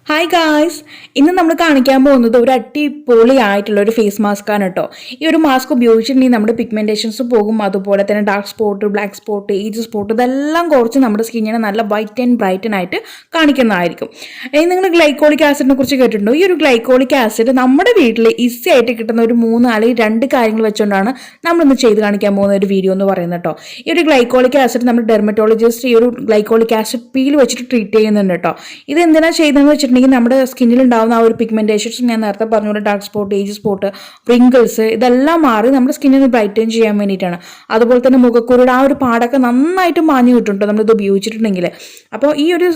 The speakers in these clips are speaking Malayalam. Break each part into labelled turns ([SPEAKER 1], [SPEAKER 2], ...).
[SPEAKER 1] ഹായ് ഗായ്സ്, ഇന്ന് നമ്മൾ കാണിക്കാൻ പോകുന്നത് ഒരു അടിപൊളിയായിട്ടുള്ള ഒരു ഫേസ് മാസ്ക് ആണ് കേട്ടോ. ഈ ഒരു മാസ്ക് ഉപയോഗിച്ചിട്ടുണ്ടെങ്കിൽ നമ്മുടെ പിഗ്മെന്റേഷൻസ് പോകും, അതുപോലെ തന്നെ dark spot, black spot, age spot ഇതെല്ലാം കുറച്ച് നമ്മുടെ സ്കിന്നിനെ നല്ല വൈറ്റ് ആൻഡ് ബ്രൈറ്റൻ ആയിട്ട് കാണിക്കുന്നതായിരിക്കും. ഇനി നിങ്ങൾ ഗ്ലൈക്കോളിക് ആസിഡിനെ കുറിച്ച് കേട്ടിട്ടുണ്ടോ? ഈ ഒരു ഗ്ലൈക്കോളിക് ആസിഡ് നമ്മുടെ വീട്ടിൽ ഈസി ആയിട്ട് കിട്ടുന്ന ഒരു 3 അല്ലെങ്കിൽ 2 കാര്യങ്ങൾ വെച്ചുകൊണ്ടാണ് നമ്മളിന്ന് ചെയ്ത് കാണിക്കാൻ പോകുന്ന ഒരു വീഡിയോ എന്ന് പറയുന്നത് കേട്ടോ. ഈ ഒരു ഗ്ലൈക്കോളിക് ആസിഡ് നമ്മുടെ ഡെർമറ്റോളജിസ്റ്റ് ഈ ഒരു ഗ്ലൈക്കോളിക് ആസിഡ് പീൽ വെച്ചിട്ട് ട്രീറ്റ് ചെയ്യുന്നുണ്ട് കേട്ടോ. ഇത് എന്തിനാണ് ചെയ്യുന്നതെന്ന് വെച്ചിട്ടുണ്ടെങ്കിൽ നമ്മുടെ സ്കിന്നിൽ ഉണ്ടാകുന്ന ആ ഒരു പിഗ്മെന്റേഷൻസ് ഞാൻ നേരത്തെ പറഞ്ഞ dark spot, age spot, wrinkles ഇതെല്ലാം മാറി നമ്മുടെ സ്കിന്നിനെ ബ്രൈറ്റൻ ചെയ്യാൻ വേണ്ടിയിട്ടാണ്. അതുപോലെ തന്നെ മുഖക്കുരുടെ ആ ഒരു പാടൊക്കെ നന്നായിട്ട് മാഞ്ഞു കിട്ടുന്നുണ്ട് നമ്മളിത് ഉപയോഗിച്ചിട്ടുണ്ടെങ്കിൽ. അപ്പോൾ ഈ ഒരു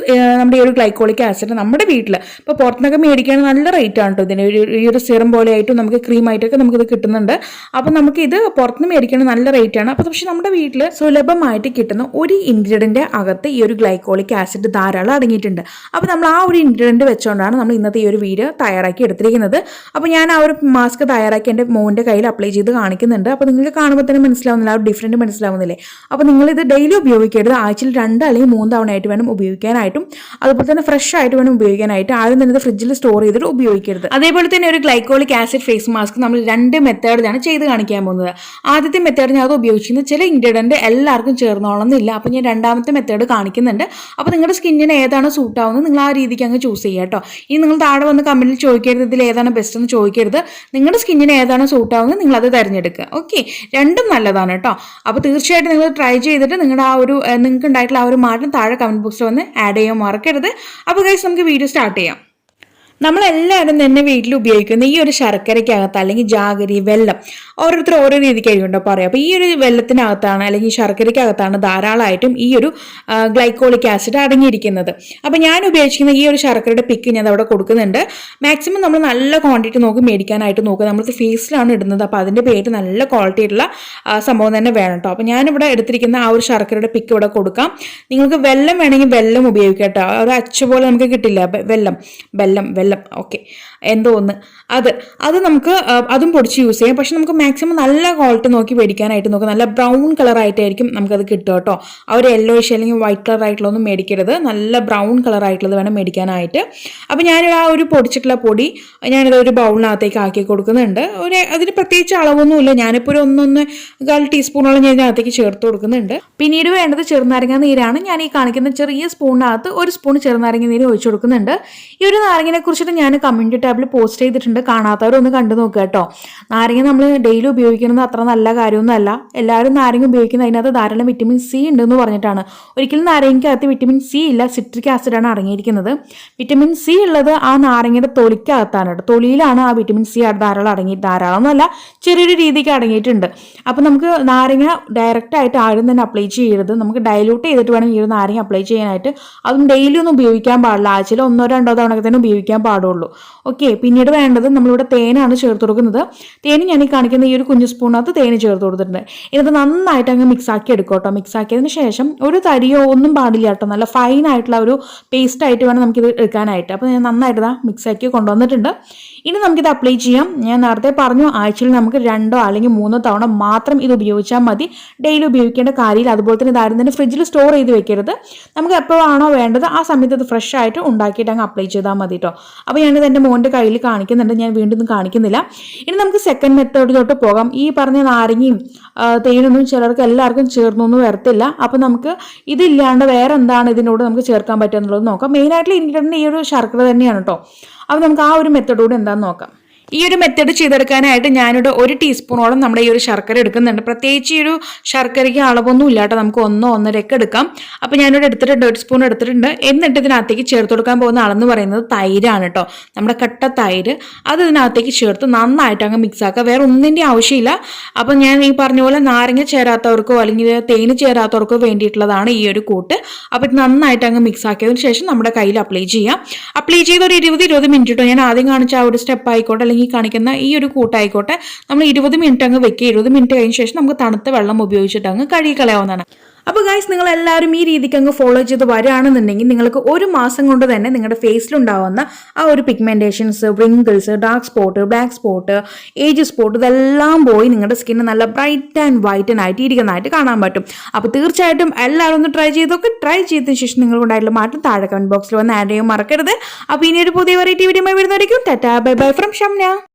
[SPEAKER 1] നമ്മുടെ ഈ ഒരു ഗ്ലൈക്കോളിക് ആസിഡ് നമ്മുടെ വീട്ടിൽ ഇപ്പോൾ പുറത്തുനിന്നൊക്കെ മേടിക്കുകയാണെങ്കിൽ നല്ല റേറ്റ് ആണ് കേട്ടോ. ഇതിന് ഈ ഒരു സിറം പോലെ ആയിട്ടും നമുക്ക് ക്രീമായിട്ടൊക്കെ നമുക്കിത് കിട്ടുന്നുണ്ട്. അപ്പോൾ നമുക്ക് ഇത് പുറത്തുനിന്ന് മേടിക്കുകയാണെങ്കിൽ നല്ല റേറ്റ് ആണ്. അപ്പോൾ പക്ഷേ നമ്മുടെ വീട്ടിൽ സുലഭമായിട്ട് കിട്ടുന്ന ഒരു ഇൻഗ്രീഡിയൻ്റ് അകത്ത് ഈ ഒരു ഗ്ലൈക്കോളിക് ആസിഡ് ധാരാളം അടങ്ങിയിട്ടുണ്ട്. അപ്പോൾ നമ്മൾ ആ ഒരു ഇൻഗ്രീഡിയൻറ്റ് വെച്ചുകൊണ്ടാണ് നമ്മൾ ഇന്നത്തെ ഈ ഒരു വീഡിയോ തയ്യാറാക്കി എടുത്തിരിക്കുന്നത്. അപ്പോൾ ഞാൻ ആ ഒരു മാസ്ക് തയ്യാറാക്കി എൻ്റെ മോൻ്റെ കയ്യിൽ അപ്ലൈ ചെയ്ത് കാണിക്കുന്നുണ്ട്. അപ്പോൾ നിങ്ങൾക്ക് കാണുമ്പോൾ തന്നെ മനസ്സിലാവുന്നില്ല, ആ ഒരു ഡിഫറൻറ്റ് മനസ്സിലാവുന്നില്ലേ? അപ്പോൾ നിങ്ങളിത് ഡെയിലി ഉപയോഗിക്കരുത്. ആഴ്ചയിൽ 2 അല്ലെങ്കിൽ 3 തവണയായിട്ട് വേണം ഉപയോഗിക്കാനായിട്ടും. അതുപോലെ തന്നെ ഫ്രഷ് ആയിട്ട് വേണം ഉപയോഗിക്കാനായിട്ട്. ആദ്യം തന്നെ ഇത് ഫ്രിഡ്ജിൽ സ്റ്റോർ ചെയ്തിട്ട് ഉപയോഗിക്കരുത്. അതേപോലെ തന്നെ ഒരു ഗ്ലൈക്കോളിക് ആസിഡ് ഫേസ് മാസ്ക് നമ്മൾ 2 മെത്തേഡിലാണ് ചെയ്ത് കാണിക്കാൻ പോകുന്നത്. ആദ്യത്തെ മെത്തേഡ് ഞാൻ അത് ഉപയോഗിക്കുന്നത് ചില ഇൻഗ്രീഡിയൻറ്റ് എല്ലാവർക്കും ചേർന്നോളന്നില്ല. അപ്പോൾ ഞാൻ രണ്ടാമത്തെ മെത്തേഡ് കാണിക്കുന്നുണ്ട്. അപ്പോൾ നിങ്ങളുടെ സ്കിന്നിന് ഏതാണ് സൂട്ട് ആവുന്നത് നിങ്ങൾ ആ രീതിക്ക് അങ്ങ് ചൂസ് ചെയ്യുക കേട്ടോ. ഇനി നിങ്ങൾ താഴെ വന്ന് കമൻറ്റിൽ ചോദിക്കരുത് ഇതിൽ ഏതാണ് ബെസ്റ്റ് എന്ന് ചോദിക്കരുത്. നിങ്ങളുടെ സ്കിന്നിന് ഏതാണ് സൂട്ട് ആവുന്നത് നിങ്ങൾ അത് തിരഞ്ഞെടുക്കുക. ഓക്കെ, രണ്ടും നല്ലതാണ് കേട്ടോ. അപ്പോൾ തീർച്ചയായിട്ടും നിങ്ങൾ ട്രൈ ചെയ്തിട്ട് നിങ്ങളുടെ ആ ഒരു നിങ്ങൾക്ക് ഉണ്ടായിട്ടുള്ള ആ ഒരു മാറ്റം താഴെ കമൻറ്റ് ബോക്സിൽ വന്ന് ആഡ് ചെയ്യാൻ മറക്കരുത്. അപ്പോൾ ഗൈസ് നമുക്ക് വീഡിയോ സ്റ്റാർട്ട് ചെയ്യാം. നമ്മളെല്ലാവരും തന്നെ വീട്ടിൽ ഉപയോഗിക്കുന്ന ഈ ഒരു ശർക്കരയ്ക്കകത്ത് അല്ലെങ്കിൽ ജാഗരി, വെള്ളം ഓരോരുത്തർ ഓരോ രീതിക്കായിരിക്കും കേട്ടോ പറയാം. അപ്പോൾ ഈ ഒരു വെള്ളത്തിനകത്താണ് അല്ലെങ്കിൽ ശർക്കരയ്ക്കകത്താണ് ധാരാളമായിട്ടും ഈ ഒരു ഗ്ലൈക്കോളിക് ആസിഡ് അടങ്ങിയിരിക്കുന്നത്. അപ്പോൾ ഞാൻ ഉപയോഗിക്കുന്ന ഈ ഒരു ശർക്കരയുടെ പിക്ക് ഞാൻ അവിടെ കൊടുക്കുന്നുണ്ട്. മാക്സിമം നമ്മൾ നല്ല ക്വാണ്ടിറ്റി നോക്കി മേടിക്കാനായിട്ട് നോക്കുക. നമ്മൾ ഫേസിലാണ് ഇടുന്നത്, അപ്പോൾ അതിൻ്റെ പേര് നല്ല ക്വാളിറ്റി ആയിട്ടുള്ള സംഭവം തന്നെ വേണം കേട്ടോ. അപ്പോൾ ഞാനിവിടെ എടുത്തിരിക്കുന്ന ആ ഒരു ശർക്കരയുടെ പിക്ക് ഇവിടെ കൊടുക്കാം. നിങ്ങൾക്ക് വെള്ളം വേണമെങ്കിൽ വെള്ളം ഉപയോഗിക്കാം കേട്ടോ. ഒരു അച്ചു പോലെ നമുക്ക് കിട്ടില്ല വെള്ളം ഓക്കെ, എന്തോ ഒന്ന് അത് നമുക്ക് അതും പൊടിച്ച് യൂസ് ചെയ്യാം. പക്ഷെ നമുക്ക് മാക്സിമം നല്ല ക്വാളിറ്റി നോക്കി മേടിക്കാനായിട്ട് നോക്കുക. നല്ല ബ്രൗൺ കളറായിട്ടായിരിക്കും നമുക്കത് കിട്ടുക കേട്ടോ. ആ ഒരു യെല്ലോയിഷ് അല്ലെങ്കിൽ വൈറ്റ് കളറായിട്ടുള്ളതൊന്നും മേടിക്കരുത്, നല്ല ബ്രൗൺ കളറായിട്ടുള്ളത് വേണം മേടിക്കാനായിട്ട്. അപ്പോൾ ഞാനിവിടെ ആ ഒരു പൊടിച്ചിട്ടുള്ള പൊടി ഞാനിത് ഒരു ബൗളിനകത്തേക്ക് ആക്കി കൊടുക്കുന്നുണ്ട്. അതിന് പ്രത്യേകിച്ച് അളവൊന്നുമില്ല. ഞാനിപ്പോൾ ഒരു 1.25 ടീസ്പൂണോളം ഞാൻ ഇതിനകത്തേക്ക് ചേർത്ത് കൊടുക്കുന്നുണ്ട്. പിന്നീട് വേണ്ടത് ചെറുനാരങ്ങ നീരാണ്. ഞാൻ ഈ കാണിക്കുന്ന ചെറിയ സ്പൂണിനകത്ത് 1 സ്പൂൺ ചെറുനാരങ്ങ നീര് ഒഴിച്ചു കൊടുക്കുന്നുണ്ട്. ഈ ഒരു നാരങ്ങനെ കുറിച്ചിട്ട് ഞാൻ കമ്മ്യൂണിറ്റി ടാബിൽ പോസ്റ്റ് ചെയ്തിട്ടുണ്ട്, കാണാത്തവരൊന്ന് കണ്ടു നോക്കുക കേട്ടോ. നാരങ്ങ നമ്മൾ ഡെയിലി ഉപയോഗിക്കുന്നത് അത്ര നല്ല കാര്യമൊന്നുമല്ല. എല്ലാവരും നാരങ്ങ ഉപയോഗിക്കുന്നത് അതിനകത്ത് ധാരാളം വിറ്റമിൻ സി ഉണ്ടെന്ന് പറഞ്ഞിട്ടാണ്. ഒരിക്കലും നാരങ്ങയ്ക്കകത്ത് വിറ്റമിൻ സി ഇല്ല, സിട്രിക് ആസിഡാണ് അടങ്ങിയിരിക്കുന്നത്. വിറ്റമിൻ സി ഉള്ളത് ആ നാരങ്ങയുടെ തൊലിക്കകത്താണ് കേട്ടോ. തൊലിയിലാണ് ആ വിറ്റമിൻ സി ധാരാളം എന്നല്ല, ചെറിയൊരു രീതിക്ക് അടങ്ങിയിട്ടുണ്ട്. അപ്പോൾ നമുക്ക് നാരങ്ങ ഡയറക്റ്റായിട്ട് ആരും തന്നെ അപ്ലൈ ചെയ്യരുത്. നമുക്ക് ഡയലൂട്ട് ചെയ്തിട്ട് വേണം ഈ ഒരു നാരങ്ങ അപ്ലൈ ചെയ്യാനായിട്ട്. അതും ഡെയിലി ഒന്നും ഉപയോഗിക്കാൻ പാടില്ല, ആഴ്ചയിൽ 1-2 തവണ തന്നെ ഉപയോഗിക്കാൻ പാടുള്ളൂ. ഓക്കെ, പിന്നീട് വേണ്ടത് നമ്മളിവിടെ തേനാണ് ചേർത്ത് കൊടുക്കുന്നത്. തേന് ഞാൻ ഈ കാണിക്കുന്ന ഈ ഒരു കുഞ്ഞു സ്പൂണിനകത്ത് തേന് ചേർത്ത് കൊടുത്തിട്ടുണ്ട്. ഇത് നന്നായിട്ട് അങ്ങ് മിക്സാക്കി എടുക്കും കേട്ടോ. മിക്സാക്കിയതിന് ശേഷം ഒരു തരിയോ ഒന്നും പാടില്ല കേട്ടോ. നല്ല ഫൈൻ ആയിട്ടുള്ള ഒരു പേസ്റ്റ് ആയിട്ട് വേണം നമുക്കിത് എടുക്കാനായിട്ട്. അപ്പോൾ ഞാൻ നന്നായിട്ട് മിക്സാക്കി കൊണ്ടുവന്നിട്ടുണ്ട്. ഇനി നമുക്കിത് അപ്ലൈ ചെയ്യാം. ഞാൻ നേരത്തെ പറഞ്ഞു, ആഴ്ചയിൽ നമുക്ക് 2 അല്ലെങ്കിൽ 3 തവണ മാത്രം ഇത് ഉപയോഗിച്ചാൽ മതി. ഡെയിലി ഉപയോഗിക്കേണ്ട കാര്യമില്ല. അതുപോലെ തന്നെ ഇതാരും തന്നെ ഫ്രിഡ്ജിൽ സ്റ്റോർ ചെയ്ത് വെക്കരുത്. നമുക്ക് എപ്പോഴാണോ വേണ്ടത് ആ സമയത്ത് ഇത് ഫ്രഷ് ആയിട്ട് ഉണ്ടാക്കിയിട്ട് അങ്ങ് അപ്ലൈ ചെയ്താൽ മതി കേട്ടോ. അപ്പോൾ ഞാനിത് എൻ്റെ മോൻ്റെ കയ്യിൽ കാണിക്കുന്നുണ്ട്, ഞാൻ വീണ്ടും കാണിക്കുന്നില്ല. ഇനി നമുക്ക് സെക്കൻഡ് മെത്തേഡിലോട്ട് പോകാം. ഈ പറഞ്ഞ നാരങ്ങയും തേനൊന്നും ചിലർക്ക് എല്ലാവർക്കും ചേർന്നൊന്നും വരത്തില്ല. അപ്പോൾ നമുക്ക് ഇതില്ലാണ്ട് വേറെ എന്താണ് ഇതിനോട് നമുക്ക് ചേർക്കാൻ പറ്റുക എന്നുള്ളത് നോക്കാം. മെയിനായിട്ടുള്ള ഇൻഗ്രീഡിയൻ്റ് ഈ ഒരു ശർക്കര തന്നെയാണ് കേട്ടോ. അപ്പോൾ നമുക്ക് ആ ഒരു മെത്തേഡോട് എന്താണെന്ന് നോക്കാം. ഈ ഒരു മെത്തേഡ് ചെയ്തെടുക്കാനായിട്ട് ഞാനിവിടെ 1 ടീസ്പൂണോളം നമ്മുടെ ഈ ഒരു ശർക്കര എടുക്കുന്നുണ്ട്. പ്രത്യേകിച്ച് ഈ ഒരു ശർക്കരയ്ക്ക് അളവൊന്നും ഇല്ല കേട്ടോ, നമുക്ക് 1-1.5 എടുക്കാം. അപ്പോൾ ഞാനിവിടെ എടുത്തിട്ടുണ്ട്, 1 സ്പൂൺ എടുത്തിട്ടുണ്ട്. എന്നിട്ട് ഇതിനകത്തേക്ക് ചേർത്ത് കൊടുക്കാൻ പോകുന്ന അളന്ന് പറയുന്നത് തൈരാണ് കേട്ടോ. നമ്മുടെ കട്ട തൈര് അത് ഇതിനകത്തേക്ക് ചേർത്ത് നന്നായിട്ട് അങ്ങ് മിക്സ് ആക്കുക. വേറെ ഒന്നിൻ്റെ ആവശ്യമില്ല. അപ്പം ഞാൻ ഈ പറഞ്ഞ പോലെ നാരങ്ങ ചേരാത്തവർക്കോ അല്ലെങ്കിൽ തേന് ചേരാത്തവർക്കോ വേണ്ടിയിട്ടുള്ളതാണ് ഈ ഒരു കൂട്ട്. അപ്പോൾ ഇത് നന്നായിട്ട് അങ്ങ് മിക്സ് ആക്കിയതിന് ശേഷം നമ്മുടെ കയ്യിൽ അപ്ലൈ ചെയ്യാം. അപ്ലൈ ചെയ്ത് ഒരു 20 മിനിറ്റ് കേട്ടോ. ഞാൻ ആദ്യം കാണിച്ച ആ ഒരു സ്റ്റെപ്പ് ആയിക്കോട്ടെ ഈ കാണിക്കുന്ന ഈ ഒരു കൂട്ടായിക്കോട്ടെ നമ്മൾ 20 മിനിറ്റ് അങ്ങ് വെക്കുക. 20 മിനിറ്റ് കഴിഞ്ഞ ശേഷം നമുക്ക് തണുത്ത വെള്ളം ഉപയോഗിച്ചിട്ട് അങ്ങ് കഴുകി കളയാവുന്നതാണ്. അപ്പോൾ ഗൈസ് നിങ്ങൾ എല്ലാവരും ഈ രീതിക്ക് അങ്ങ് ഫോളോ ചെയ്ത് വരികയാണെന്നുണ്ടെങ്കിൽ നിങ്ങൾക്ക് ഒരു മാസം കൊണ്ട് തന്നെ നിങ്ങളുടെ ഫേസിലുണ്ടാവുന്ന ആ ഒരു pigmentations, wrinkles, dark spot, black spot, age spot ഇതെല്ലാം പോയി നിങ്ങളുടെ സ്കിന്ന് നല്ല ബ്രൈറ്റ് ആൻഡ് വൈറ്റൻ ആയിട്ട് ഇരിക്കുന്നതായിട്ട് കാണാൻ പറ്റും. അപ്പോൾ തീർച്ചയായിട്ടും എല്ലാവരും ഒന്ന് ട്രൈ ചെയ്തതിന് ശേഷം നിങ്ങൾക്കുണ്ടായിട്ടുള്ള മാറ്റം താഴെ കമന്റ് ബോക്സിൽ വന്ന് ആഡ് ചെയ്യാൻ മറക്കരുത്. അപ്പോൾ ഇനി ഒരു പുതിയ വെറൈറ്റി വീഡിയോ വരുന്നതായിരിക്കും. Tata bye bye from Shamna.